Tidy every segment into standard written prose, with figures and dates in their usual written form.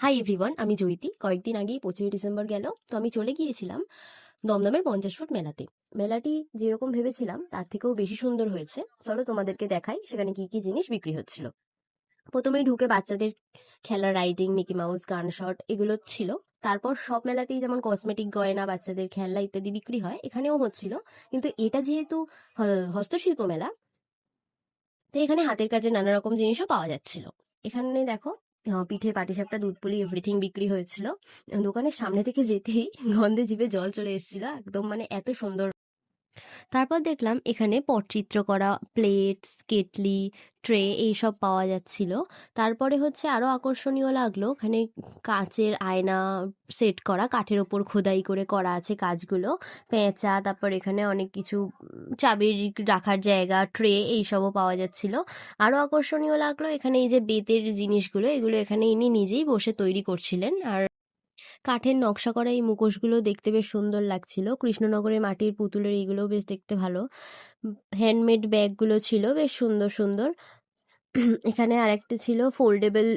Hi everyone, আমি জয়িতি। কয়েকদিন আগেই 25 ডিসেম্বর গেল, তো আমি চলে গিয়েছিলাম দমদমের 50 ফুট মেলাতে। মেলাটি যেরকম ভেবেছিলাম তার থেকেও বেশি সুন্দর হয়েছে। চলো তোমাদেরকে দেখাই সেখানে কি কি জিনিস বিক্রি হচ্ছিল। প্রথমেই ঢুকে বাচ্চাদের খেলার রাইডিং, মিকি মাউস, গান শট এগুলো ছিল। তারপর সব মেলাতেই যেমন কসমেটিক, গয়না, বাচ্চাদের খেলনা ইত্যাদি বিক্রি হয়, এখানেও হচ্ছিল। কিন্তু এটা যেহেতু হস্তশিল্প মেলা, তো এখানে হাতের কাজে নানা রকম জিনিসও পাওয়া যাচ্ছিল। এখানে দেখো, পিঠে, পাটিসাপটা, দুধ পুলি এভরিথিং বিক্রি হয়েছিল। দোকানের সামনে থেকে যেতেই গন্ধে জিভে জল চলে এসেছিল, একদম মানে এত সুন্দর। তারপর দেখলাম এখানে পটচিত্র করা প্লেটস, কেটলি, ট্রে এইসব পাওয়া যাচ্ছিল। তারপরে হচ্ছে আরো আকর্ষণীয় লাগলো, এখানে কাচের আয়না সেট করা, কাঠের ওপর খোদাই করে করা আছে কাজগুলো, পেঁচা, তারপর এখানে অনেক কিছু চাবির রাখার জায়গা, ট্রে এইসবও পাওয়া যাচ্ছিল। আরো আকর্ষণীয় লাগলো এখানে এই যে বেতের জিনিসগুলো, এগুলো এখানে ইনি নিজেই বসে তৈরি করছিলেন। আর কাঠের নকশা করা এই মুখোশগুলো দেখতে বেশ সুন্দর লাগছিল। কৃষ্ণনগরের মাটির পুতুলের এইগুলোও বেশ দেখতে ভালো। হ্যান্ডমেড ব্যাগগুলো ছিল বেশ সুন্দর সুন্দর। এখানে আরেকটা ছিল ফোল্ডেবল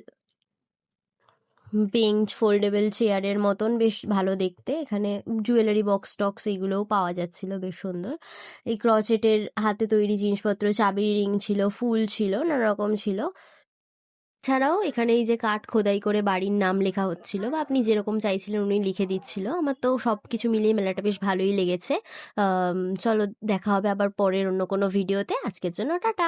বেঞ্চ, ফোল্ডেবল চেয়ারের মতন, বেশ ভালো দেখতে। এখানে জুয়েলারি বক্স টক্স এইগুলোও পাওয়া যাচ্ছিল, বেশ সুন্দর। এই ক্রচেটের হাতে তৈরি জিনিসপত্র, চাবির রিং ছিল, ফুল ছিল, নানা রকম ছিল। ছাড়াও এখানে এই যে কাঠ খোদাই করে বাড়ির নাম লেখা হচ্ছিল, বা আপনি যেরকম চাইছিলেন উনি লিখে দিচ্ছিল। আমার তো সবকিছু মিলিয়ে মেলাটা বেশ ভালোই লেগেছে। চলো, দেখা হবে আবার পরের অন্য কোনো ভিডিওতে। আজকের জন্য টাটা।